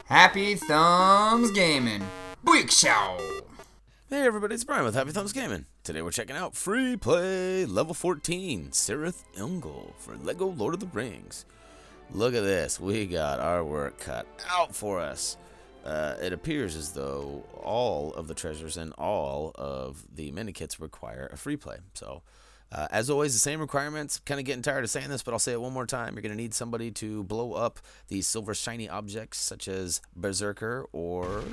Happy Thumbs Gaming. Big show. Hey everybody, it's Brian with HappyThumbsGaming. Today we're checking out Free Play Level 14, Cirith Ungol for LEGO Lord of the Rings. Look at this, we got our work cut out for us. It appears as though all of the treasures and all of the mini-kits require a free play. So, as always, the same requirements. Kind of getting tired of saying this, but I'll say it one more time. You're going to need somebody to blow up these silver shiny objects such as Berserker or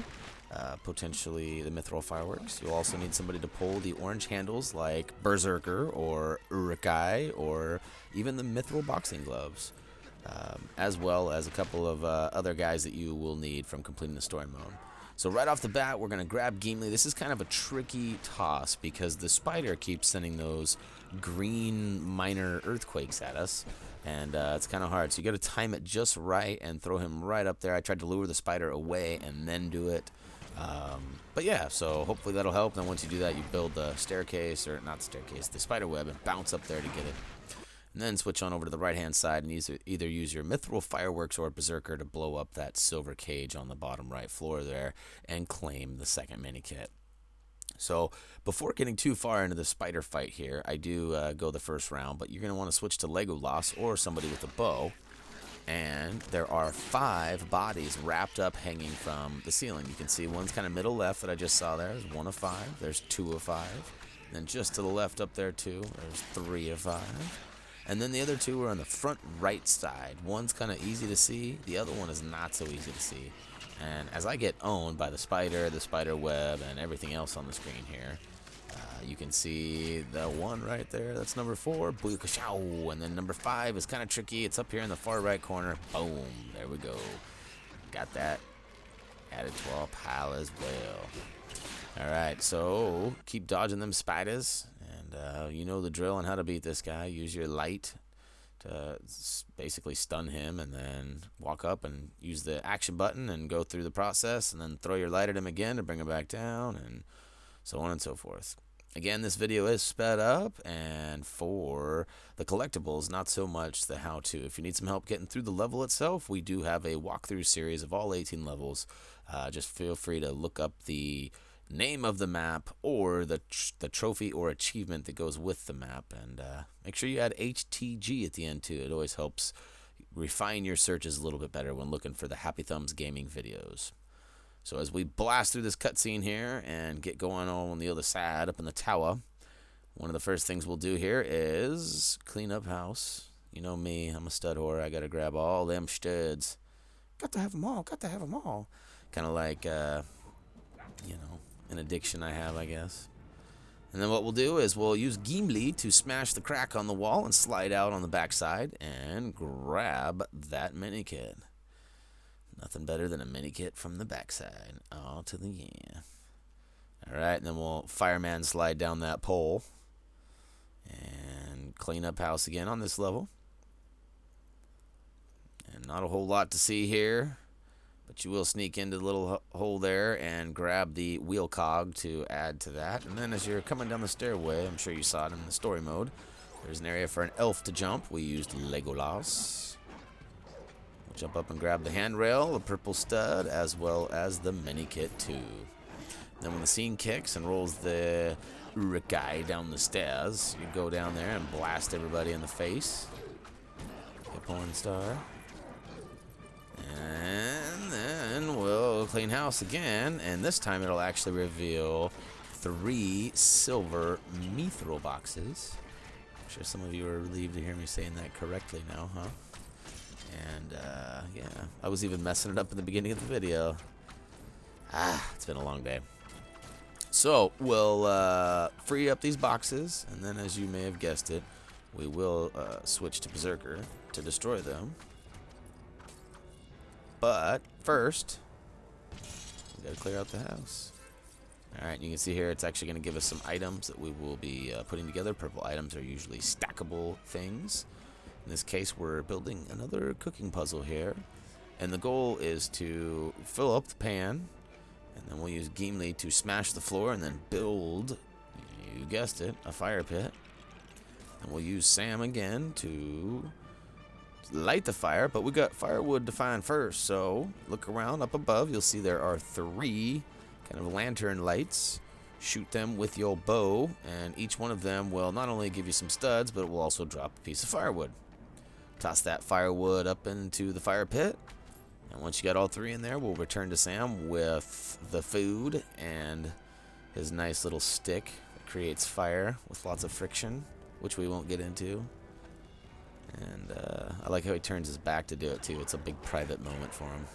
potentially the Mithril fireworks. You'll also need somebody to pull the orange handles like Berserker or Uruk-Hai or even the Mithril boxing gloves. As well as a couple of other guys that you will need from completing the story mode. So right off the bat, we're going to grab Gimli. This is kind of a tricky toss because the spider keeps sending those green minor earthquakes at us, and it's kind of hard. So you got to time it just right and throw him right up there. I tried to lure the spider away and then do it. But yeah, so hopefully that'll help. Then once you do that, you build the staircase, or not staircase, the spider web, and bounce up there to get it. And then switch on over to the right-hand side and either use your Mithril fireworks or Berserker to blow up that silver cage on the bottom right floor there and claim the second mini-kit. So before getting too far into the spider fight here, I do go the first round, but you're going to want to switch to Legolas or somebody with a bow. And there are 5 bodies wrapped up hanging from the ceiling. You can see one's kind of middle left that I just saw there. There's 1 of 5. There's 2 of 5. And then just to the left up there too, there's 3 of 5. And then the other 2 are on the front right side. One's kind of easy to see. The other one is not so easy to see. And as I get owned by the spider web, and everything else on the screen here, you can see the one right there. That's number 4. And then number 5 is kind of tricky. It's up here in the far right corner. Boom. There we go. Got that added to our pile as well. Alright, so keep dodging them spiders. And you know the drill on how to beat this guy. Use your light to basically stun him, and then walk up and use the action button and go through the process, and then throw your light at him again to bring him back down, and so on and so forth. Again, this video is sped up, and for the collectibles, not so much the how-to. If you need some help getting through the level itself, we do have a walkthrough series of all 18 levels. Just feel free to look up the name of the map or the trophy or achievement that goes with the map, and make sure you add HTG at the end too. It always helps refine your searches a little bit better when looking for the Happy Thumbs Gaming videos. So as we blast through this cutscene here and get going on the other side up in the tower, one of the first things we'll do here is clean up house. You know me, I'm a stud whore. I gotta grab all them studs. Got to have them all. Got to have them all. Kind of like you know, an addiction I have, I guess. And then what we'll do is we'll use Gimli to smash the crack on the wall and slide out on the backside and grab that mini-kit. Nothing better than a mini-kit from the backside. Oh, to the yeah. Alright, and then we'll fireman slide down that pole and clean up house again on this level. And not a whole lot to see here, but you will sneak into the little hole there and grab the wheel cog to add to that. And then as you're coming down the stairway, I'm sure you saw it in the story mode, there's an area for an elf to jump. We used Legolas. We'll jump up and grab the handrail, the purple stud, as well as the mini-kit too. And then when the scene kicks and rolls the Uruk-Hai down the stairs, you go down there and blast everybody in the face. A porn star. And then we'll clean house again, and this time it'll actually reveal 3 silver Mithril boxes. I'm sure some of you are relieved to hear me saying that correctly now, huh? And yeah, I was even messing it up in the beginning of the video. It's been a long day. So we'll free up these boxes, and then as you may have guessed it, we will switch to Berserker to destroy them. But first, we gotta clear out the house. Alright, you can see here it's actually going to give us some items that we will be putting together. Purple items are usually stackable things. In this case, we're building another cooking puzzle here. And the goal is to fill up the pan, and then we'll use Gimli to smash the floor and then build, you guessed it, a fire pit. And we'll use Sam again to light the fire, but we got firewood to find first. So look around up above. You'll see there are 3 kind of lantern lights. Shoot them with your bow, and each one of them will not only give you some studs, but it will also drop a piece of firewood. Toss that firewood up into the fire pit, and once you got all 3 in there, we'll return to Sam with the food and his nice little stick that creates fire with lots of friction, which we won't get into. And I like how he turns his back to do it too. It's a big private moment for him.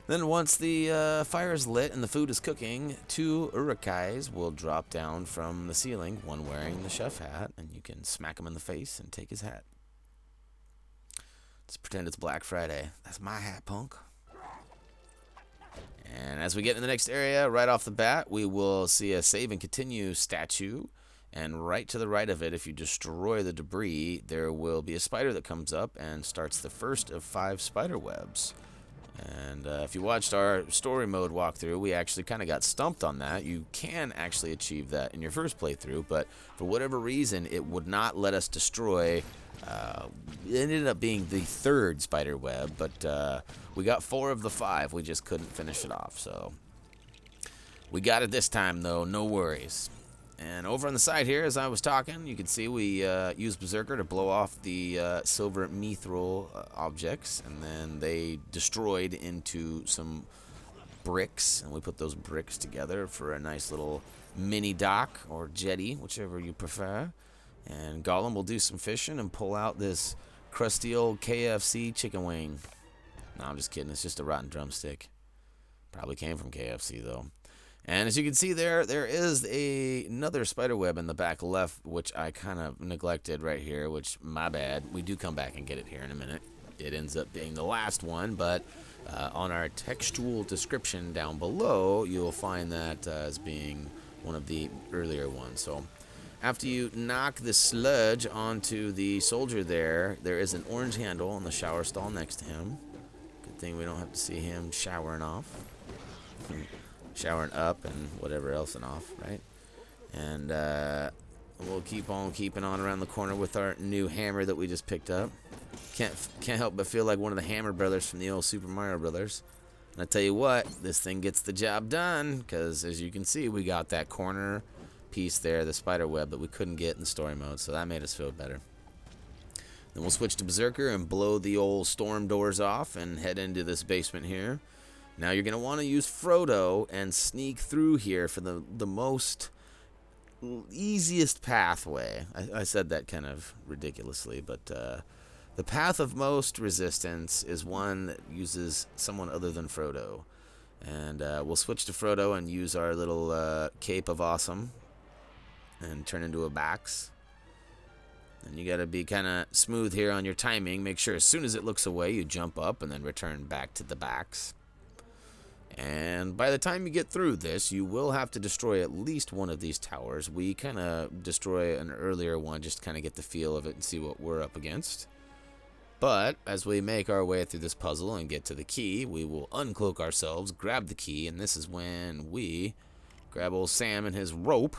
Then once the fire is lit and the food is cooking, 2 Uruk-Hais will drop down from the ceiling, one wearing the chef hat, and you can smack him in the face and take his hat. Let's pretend it's Black Friday. That's my hat, punk. And as we get in the next area, right off the bat, we will see a save and continue statue. And right to the right of it, if you destroy the debris, there will be a spider that comes up and starts the first of 5 spider webs. And if you watched our story mode walkthrough, we actually kind of got stumped on that. You can actually achieve that in your first playthrough, but for whatever reason, it would not let us destroy. It ended up being the 3rd spider web, but we got 4 of the 5. We just couldn't finish it off, so we got it this time, though. No worries. And over on the side here, as I was talking, you can see we used Berserker to blow off the silver Mithril objects, and then they destroyed into some bricks, and we put those bricks together for a nice little mini dock or jetty, whichever you prefer. And Gollum will do some fishing and pull out this crusty old KFC chicken wing. No, I'm just kidding. It's just a rotten drumstick. Probably came from KFC, though. And as you can see there is another spider web in the back left, which I kind of neglected right here, which, my bad. We do come back and get it here in a minute. It ends up being the last one, but on our textual description down below, you'll find that as being one of the earlier ones. So after you knock the sludge onto the soldier there is an orange handle on the shower stall next to him. Good thing we don't have to see him showering off. Showering up and whatever else and off, right? And we'll keep on keeping on around the corner with our new hammer that we just picked up. Can't help but feel like one of the Hammer brothers from the old Super Mario Brothers. And I tell you what, this thing gets the job done, because as you can see, we got that corner piece there, the spider web that we couldn't get in story mode, so that made us feel better. Then we'll switch to Berserker and blow the old storm doors off and head into this basement here. Now you're going to want to use Frodo and sneak through here for the most easiest pathway. I said that kind of ridiculously, but the path of most resistance is one that uses someone other than Frodo. And we'll switch to Frodo and use our little cape of awesome and turn into a Bax. And you got to be kind of smooth here on your timing. Make sure as soon as it looks away, you jump up and then return back to the Bax. And by the time you get through this, you will have to destroy at least one of these towers. We kind of destroy an earlier one just to kind of get the feel of it and see what we're up against. But as we make our way through this puzzle and get to the key, we will uncloak ourselves, grab the key, and this is when we grab old Sam and his rope,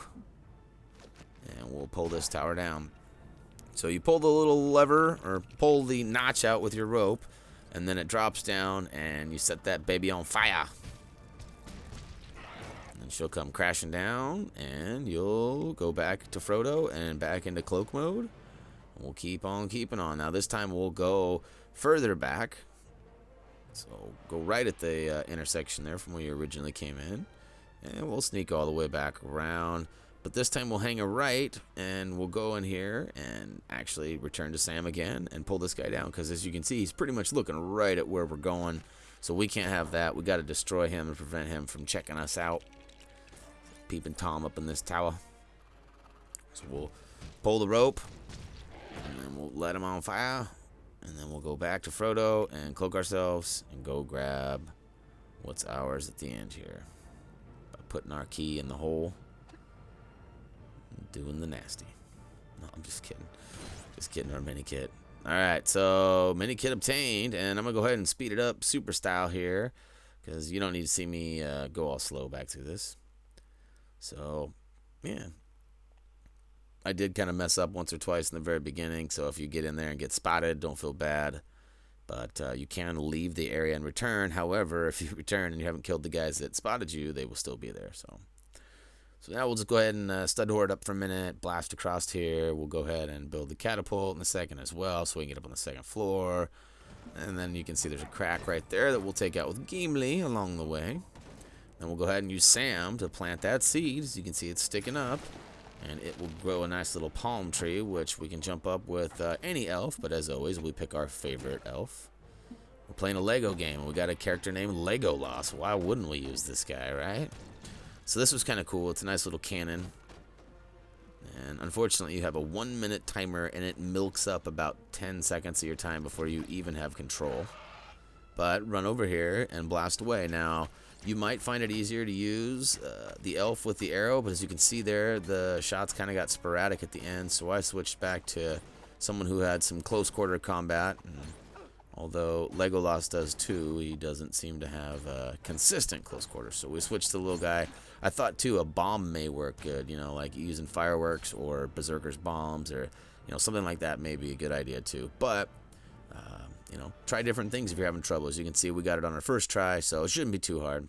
and we'll pull this tower down. So you pull the little lever, or pull the notch out with your rope, and then it drops down, and you set that baby on fire. And she'll come crashing down, and you'll go back to Frodo and back into cloak mode. We'll keep on keeping on. Now this time we'll go further back. So go right at the intersection there from where you originally came in. And we'll sneak all the way back around. But this time we'll hang a right, and we'll go in here and actually return to Sam again and pull this guy down. Because as you can see, he's pretty much looking right at where we're going. So we can't have that. We got to destroy him and prevent him from checking us out. Peeping Tom up in this tower. So we'll pull the rope, and then we'll let him on fire. And then we'll go back to Frodo and cloak ourselves and go grab what's ours at the end here. By putting our key in the hole. Doing the nasty. No, I'm just kidding. Just kidding, our mini kit. Alright, so mini kit obtained, and I'm going to go ahead and speed it up super style here, because you don't need to see me go all slow back through this. So, yeah. I did kind of mess up once or twice in the very beginning, so if you get in there and get spotted, don't feel bad. But you can leave the area and return. However, if you return and you haven't killed the guys that spotted you, they will still be there. So now we'll just go ahead and stud horde up for a minute, blast across here. We'll go ahead and build the catapult in a second as well, so we can get up on the second floor. And then you can see there's a crack right there that we'll take out with Gimli along the way. Then we'll go ahead and use Sam to plant that seed. As you can see, it's sticking up. And it will grow a nice little palm tree, which we can jump up with any elf. But as always, we pick our favorite elf. We're playing a Lego game, and we got a character named Legolas. Why wouldn't we use this guy, right? So this was kind of cool. It's a nice little cannon. And unfortunately, you have a 1-minute timer, and it milks up about 10 seconds of your time before you even have control. But run over here and blast away. Now, you might find it easier to use the elf with the arrow, but as you can see there, the shots kind of got sporadic at the end, so I switched back to someone who had some close quarter combat. And although Legolas does too, he doesn't seem to have consistent close quarters, so we switched to the little guy. I thought too a bomb may work good, you know, like using fireworks or Berserker's bombs, or something like that may be a good idea too. But try different things if you're having trouble. As you can see, we got it on our first try, so it shouldn't be too hard.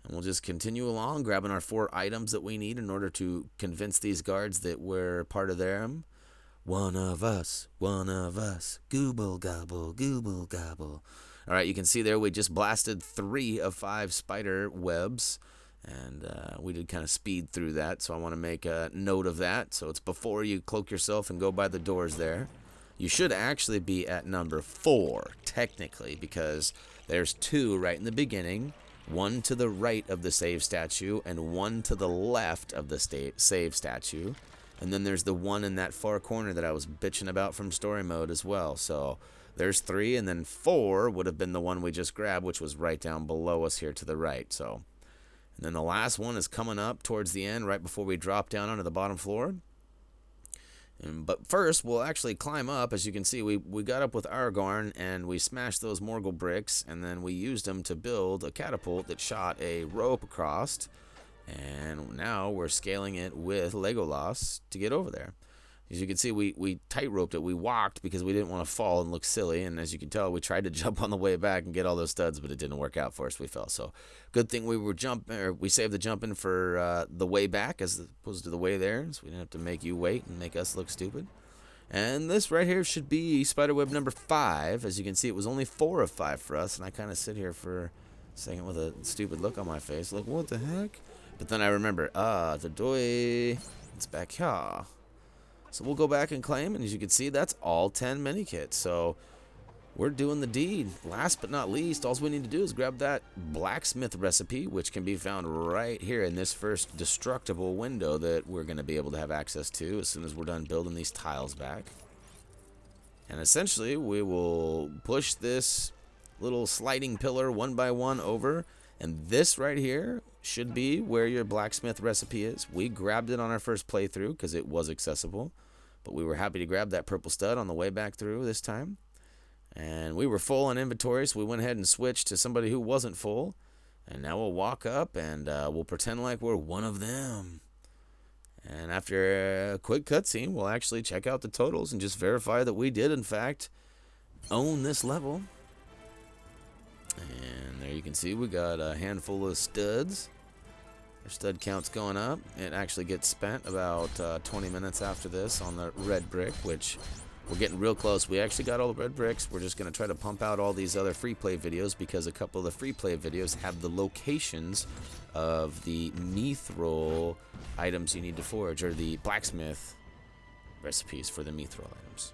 And we'll just continue along, grabbing our 4 items that we need in order to convince these guards that we're part of them. One of us, gooble gobble, gooble gobble. All right, you can see there we just blasted 3 of 5 spider webs, and we did kind of speed through that, so I want to make a note of that. So it's before you cloak yourself and go by the doors there. You should actually be at number 4, technically, because there's 2 right in the beginning, 1 to the right of the save statue, and 1 to the left of the save statue. And then there's the 1 in that far corner that I was bitching about from story mode as well. So there's 3, and then 4 would have been the one we just grabbed, which was right down below us here to the right. So, and then the last one is coming up towards the end, right before we drop down onto the bottom floor. But first, we'll actually climb up. As you can see, we got up with Aragorn, and we smashed those Morgul bricks, and then we used them to build a catapult that shot a rope across. And now we're scaling it with Legolas to get over there. As you can see, we tight-roped it. We walked because we didn't want to fall and look silly. And as you can tell, we tried to jump on the way back and get all those studs, but it didn't work out for us. We fell. So good thing we saved the jumping for the way back as opposed to the way there, so we didn't have to make you wait and make us look stupid. And this right here should be Spiderweb number 5. As you can see, it was only 4 of 5 for us, and I kind of sit here for a second with a stupid look on my face, like, what the heck? But then I remember, the doy, it's back here. So we'll go back and claim, and as you can see, that's all 10 mini kits. So we're doing the deed. Last but not least, all we need to do is grab that Blacksmith Recipe, which can be found right here in this first destructible window that we're going to be able to have access to as soon as we're done building these tiles back. And essentially, we will push this little sliding pillar 1 by 1 over, and this right here should be where your Blacksmith Recipe is. We grabbed it on our first playthrough because it was accessible, but we were happy to grab that purple stud on the way back through this time. And we were full on inventory, so we went ahead and switched to somebody who wasn't full. And now we'll walk up and we'll pretend like we're one of them. And after a quick cutscene, we'll actually check out the totals and just verify that we did, in fact, own this level. And there you can see we got a handful of studs. Our stud count's going up. It actually gets spent about 20 minutes after this on the red brick, which we're getting real close. We actually got all the red bricks. We're just going to try to pump out all these other free play videos because a couple of the free play videos have the locations of the Mithril items you need to forge, or the blacksmith recipes for the Mithril items.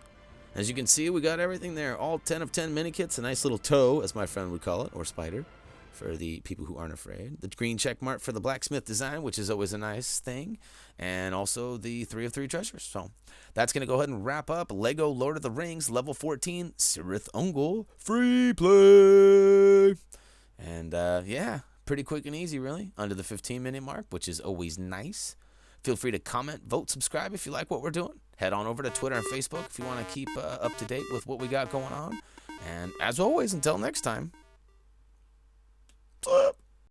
As you can see, we got everything there. All 10 of 10 mini kits. A nice little toe, as my friend would call it, or spider, for the people who aren't afraid. The green check mark for the blacksmith design, which is always a nice thing. And also the 3 of 3 treasures. So that's going to go ahead and wrap up Lego Lord of the Rings Level 14 Cirith Ungol Free Play. And yeah, pretty quick and easy, really. Under the 15-minute mark, which is always nice. Feel free to comment, vote, subscribe if you like what we're doing. Head on over to Twitter and Facebook if you want to keep up to date with what we got going on. And as always, until next time. What's up?